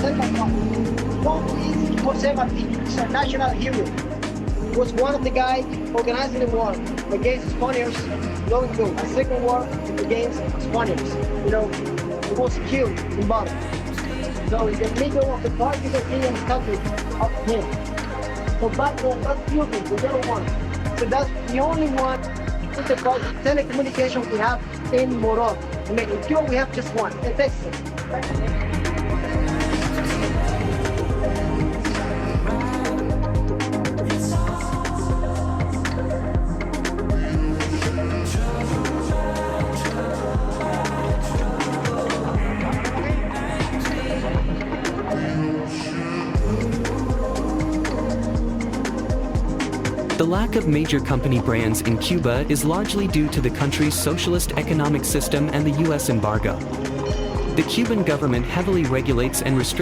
One is José Martí. He's a national hero. He was one of the guys organizing the war against Spaniards going to a second war against Spaniards. You know, he was killed in battle. So in the middle of the park, you can see a statue of him. So that's beautiful, the yellow one. So that's the only one in the park telecommunication we have in Moron. I mean, in Cuba we have just one, in Texas. The lack of major company brands in Cuba is largely due to the country's socialist economic system and the U.S. embargo. The Cuban government heavily regulates and restricts